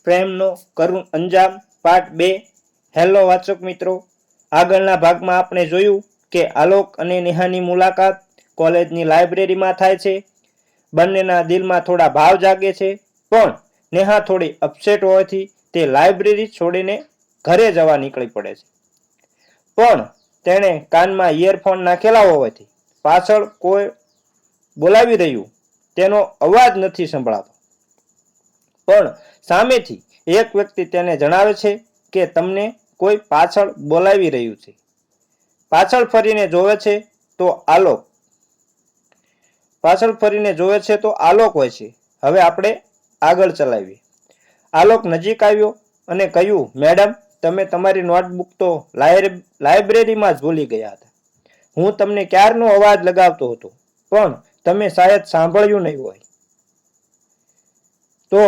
પ્રેમનો કરુણ અંજામ પાર્ટ 2. હેલો વાચક મિત્રો, આગળના ભાગમાં આપણે જોયું કે આલોક અને નેહાની મુલાકાત કોલેજની લાઇબ્રેરીમાં થાય છે. બંનેના દિલમાં થોડા ભાવ જાગે છે, પણ નેહા થોડી અપસેટ હોવાથી તે લાઇબ્રેરી છોડીને ઘરે જવા નીકળી પડે છે. પણ તેણે કાનમાં ઇયરફોન નાખેલા હોવાથી પાછળ કોઈ બોલાવી રહ્યું તેનો અવાજ નથી સંભળાતો. પણ સામેથી એક વ્યક્તિ તેને જણાવે છે કે તમને કોઈ પાછળ બોલાવી રહ્યું છે. પાછળ ફરીને જોવે છે તો આલોક હોય છે. હવે આપણે આગળ ચલાવીએ. આલોક નજીક આવ્યો અને કહ્યું, મેડમ, તમે તમારી નોટબુક તો લાઇબ્રેરીમાં જ ભૂલી ગયા હતા. હું તમને ક્યારનો અવાજ લગાવતો હતો, પણ તમે શાયદ સાંભળ્યું નહીં હોય. તો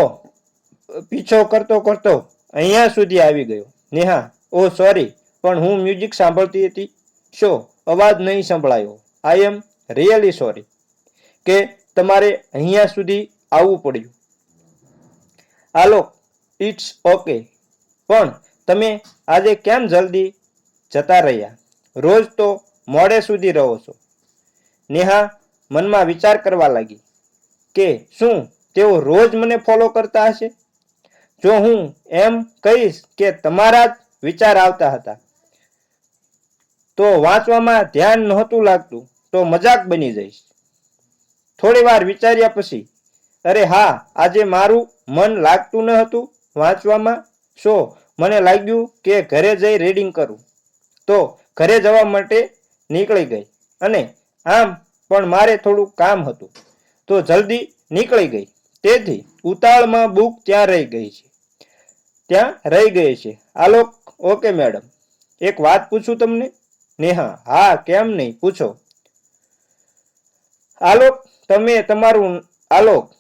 પીછો કરતો કરતો અહીંયા સુધી આવી ગયો. નેહા, ઓ સોરી, પણ હું મ્યુઝિક સાંભળતી હતી. શો અવાજ નહીં સંભળાયો? આઈ એમ રિયલી સોરી કે તમારે અહીંયા સુધી આવવું પડ્યું. આલોક, ઇટ્સ ઓકે, પણ તમે આજે કેમ જલ્દી જતા રહ્યા? રોજ તો મોડે સુધી રહો છો. નેહા મનમાં વિચાર કરવા લાગી કે શું તેઓ રોજ મને ફોલો કરતા હશે? જો હું એમ કહીશ કે તમારા જ વિચાર આવતા હતા, તો વાંચવામાં ધ્યાન નહોતું લાગતું, તો મજાક બની જઈશ. થોડી વાર વિચાર્યા પછી, અરે હા, આજે મારું મન લાગતું ન હતું વાંચવામાં. મને લાગ્યું કે ઘરે જઈ રીડિંગ કરું. તો ઘરે જવા માટે નીકળી ગઈ. અને આમ પણ મારે થોડું કામ હતું, તો જલ્દી નીકળી ગઈ. તેથી ઉતાવળમાં બુક ત્યાં રહી ગઈ છે. આલોક, ઓકે મેડમ, એક વાત પૂછું તમને? નેહા, હા, કેમ નહીં, પૂછો. આલોક,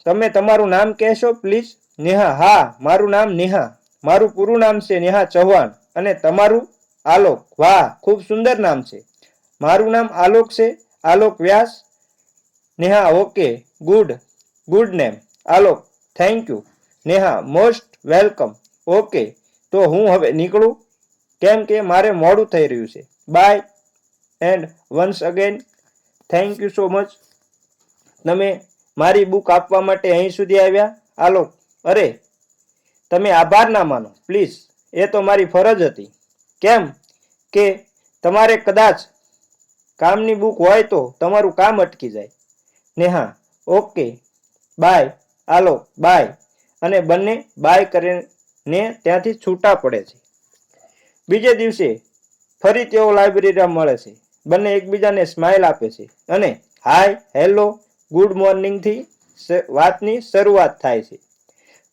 તમે તમારું નામ કહેશો પ્લીઝ? નેહા, હા, મારું નામ નેહા. મારું પૂરું નામ છે નેહા ચૌહાણ. અને તમારું? આલોક, વાહ, ખૂબ સુંદર નામ છે. મારું નામ આલોક છે, Alok Vyas. Neha, okay, good name. Alok, thank you. Neha, most welcome. Okay, તો હું હવે નીકળું, કેમ કે મારે મોડું થઈ રહ્યું છે. Bye and once again thank you so much. તમે મારી બુક આપવા માટે અહીં સુધી આવ્યા. આલોક, અરે તમે આભાર ના માનો પ્લીઝ, એ તો મારી ફરજ હતી. કેમ કે તમારે કદાચ કામની બુક હોય તો તમારું કામ અટકી જાય. Neha, okay, bye. Alok, bye. અને બંને બાય કરીને ત્યાંથી છૂટા પડે છે. બીજે દિવસે ફરી તેઓ લાઇબ્રેરીમાં મળે છે. બંને એકબીજાને સ્માઇલ આપે છે અને હાય, હેલો, ગુડ મોર્નિંગથી વાતની શરૂઆત થાય છે.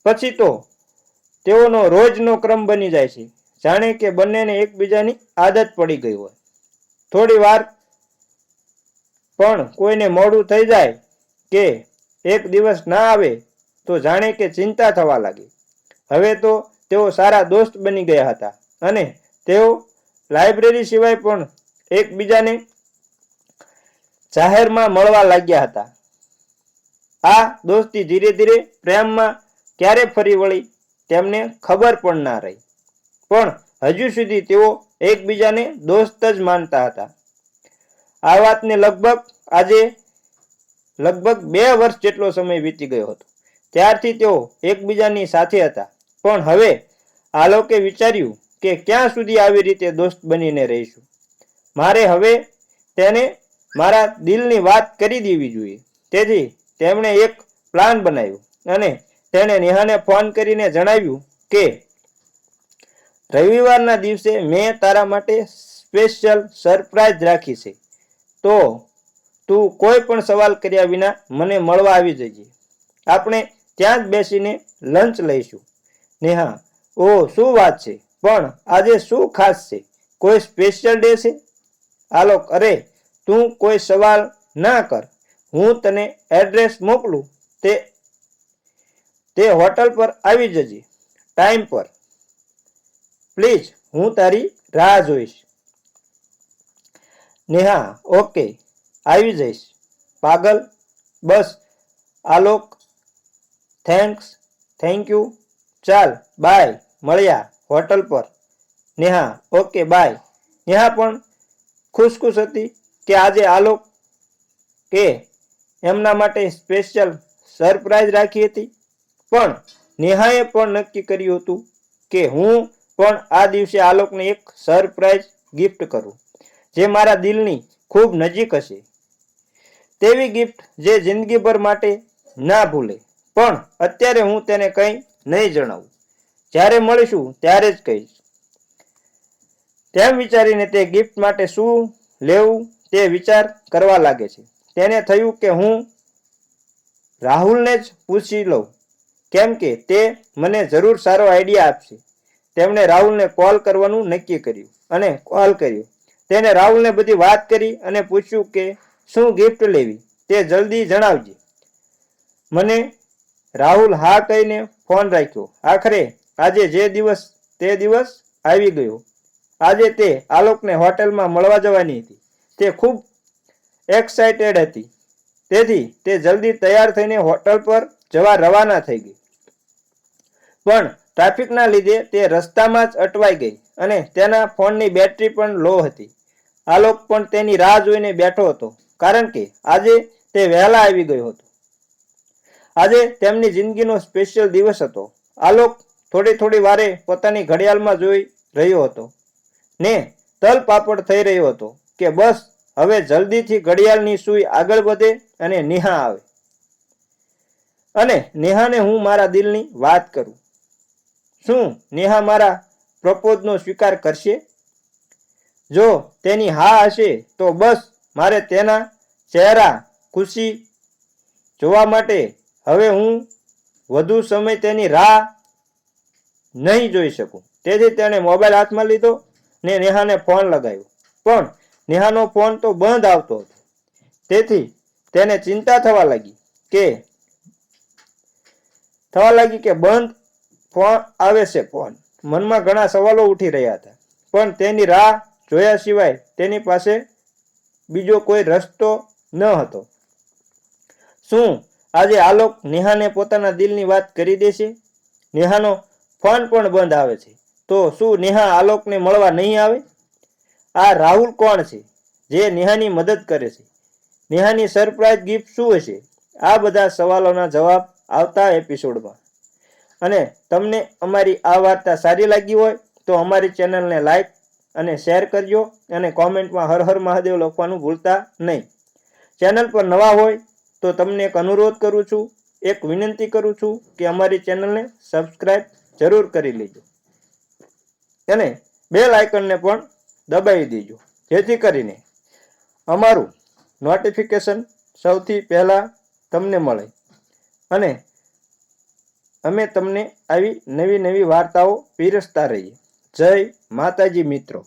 પછી તો તેઓનો રોજનો ક્રમ બની જાય છે, જાણે કે બંનેને એકબીજાની આદત પડી ગઈ હોય. થોડી વાર પણ કોઈને મોડું થઈ જાય કે એક દિવસ ના આવે તો જાણે કે ચિંતા થવા લાગી. હવે તો તેઓ સારા દોસ્ત બની ગયા હતા અને તેઓ લાઇબ્રેરી સિવાય પણ એકબીજાને જાહેરમાં મળવા લાગ્યા હતા. આ દોસ્તી ધીરે ધીરે પ્રેમમાં ક્યારે ફરી વળી તેમને ખબર પણ ના રહી. પણ હજુ સુધી તેઓ એકબીજાને દોસ્ત જ માનતા હતા. આ વાતને લગભગ 2 વર્ષ જેટલો સમય વીતી ગયો હતો. ત્યારથી તેઓ એકબીજાની સાથે હતા. પણ હવે આલોકે વિચાર્યું કે ક્યાં સુધી આવી રીતે દોસ્ત બનીને રહીશું. મારે હવે તેને મારા દિલની વાત કરી દેવી જોઈએ. તેથી તેમણે એક પ્લાન બનાવ્યો અને તેણે નેહાને ફોન કરીને જણાવ્યું કે રવિવારના દિવસે મેં તારા માટે સ્પેશિયલ સરપ્રાઈઝ રાખી છે. તો તું કોઈ પણ સવાલ કર્યા વિના મને મળવા આવી જજે. આપણે ત્યાં જ બેસીને લંચ લઈશું. નેહા, ઓ શું વાત છે, પણ આજે શું ખાસ છે? કોઈ સ્પેશિયલ ડે છે? આલોક, અરે તું કોઈ સવાલ ના કર. હું તને એડ્રેસ મોકલું, તે હોટલ પર આવી જજે ટાઈમ પર. પ્લીઝ, હું તારી રાહ જોઈશ. નેહા, ઓકે, આવી જઈશ. પાગલ, બસ. Alok, thank you. ચાલ બાય, મળ્યા હોટલ પર. Neha: okay by. નેહા પણ ખુશ હતી કે આજે આલોક કે એમના માટે સ્પેશિયલ સરપ્રાઈઝ રાખી હતી. પણ નેહાએ પણ નક્કી કર્યું હતું કે હું પણ આ દિવસે આલોકને એક સરપ્રાઈઝ ગિફ્ટ કરું, જે મારા દિલની ખૂબ નજીક હશે. તેવી ગિફ્ટ જે જિંદગીભર માટે ના ભૂલે. પણ અત્યારે હું તેને કંઈ નહીં જણાવું. જ્યારે મળીશું ત્યારે જ કહીશ. તેમ વિચારીને તે ગિફ્ટ માટે શું લેવું તે વિચાર કરવા લાગે છે. તેને થયું કે હું રાહુલને જ પૂછી લઉં, કેમ કે તે મને જરૂર સારો આઈડિયા આપશે. તેમણે રાહુલને કોલ કરવાનું નક્કી કર્યું અને કોલ કર્યો. તેને રાહુલને બધી વાત કરી અને પૂછ્યું કે શું ગિફ્ટ લેવી તે જલ્દી જણાવજે મને. રાહુલ હા કહીને ફોન રાખ્યો. આખરે આજે જે દિવસ તે દિવસ આવી ગયો. આજે તે આલોકને હોટલમાં મળવા જવાની હતી. તે ખૂબ એક્સાઇટેડ હતી. તેથી તે જલ્દી તૈયાર થઈને હોટલ પર જવા રવાના થઈ ગઈ. પણ ટ્રાફિકના લીધે તે રસ્તામાં જ અટવાઈ ગઈ અને તેના ફોનની બેટરી પણ લો હતી. આલોક પણ તેની રાહ જોઈને બેઠો હતો, કારણ કે આજે તે વહેલા આવી ગયો હતો. આજે તેમની જિંદગીનો સ્પેશિયલ દિવસ હતો. આલોક થોડી વારે પોતાની ઘડિયાળમાં જોઈ રહ્યો હતો ને તલપાપડ થઈ રહ્યો હતો કે બસ હવે જલ્દીથી ઘડિયાળની સૂઈ આગળ વધે અને નેહા આવે અને નેહાને હું મારા દિલની વાત કરું. શું નેહા મારા પ્રપોઝનો સ્વીકાર કરશે? જો તેની હા હશે તો બસ મારે તેના ચહેરા ખુશી જોવા માટે હવે હું વધુ સમય તેની રાહ નહીં જોઈ શકું. તેથી તેણે મોબાઈલ હાથમાં લીધો ને નેહાને ફોન લગાવ્યો. પણ નેહાનો ફોન તો બંધ આવતો હતો. તેથી તેને ચિંતા થવા લાગી કે બંધ ફોન આવે છે ફોન. મનમાં ઘણા સવાલો ઉઠી રહ્યા હતા. પણ તેની રાહ જોયા સિવાય તેની પાસે બીજો કોઈ રસ્તો ન હતો. શું આજે આલોક નેહાને પોતાના દિલની વાત કરી દેશે? નેહાનો ફોન પણ બંધ આવે છે. તો શું નેહા આલોકને મળવા નહીં આવે? આ રાહુલ કોણ છે જે નેહાની મદદ કરે છે? નેહાની સરપ્રાઈઝ ગિફ્ટ શું હશે? આ બધા સવાલોના જવાબ આવતા એપિસોડમાં. અને તમને અમારી આ વાર્તા સારી લાગી હોય તો અમારી ચેનલને લાઈક અને શેર કરજો અને કોમેન્ટમાં હર હર મહાદેવ લખવાનું ભૂલતા નહીં. ચેનલ પર નવા હોય તો તમને એક અનુરોધ કરું છું, એક વિનંતી કરું છું કે અમારી ચેનલને સબસ્ક્રાઈબ જરૂર કરી લેજો અને બેલ આઇકનને પણ દબાવી દેજો, જેથી કરીને અમારું નોટિફિકેશન સૌથી પહેલાં તમને મળે અને અમે તમને આવી નવી વાર્તાઓ પીરસતા રહીએ. જય માતાજી મિત્રો.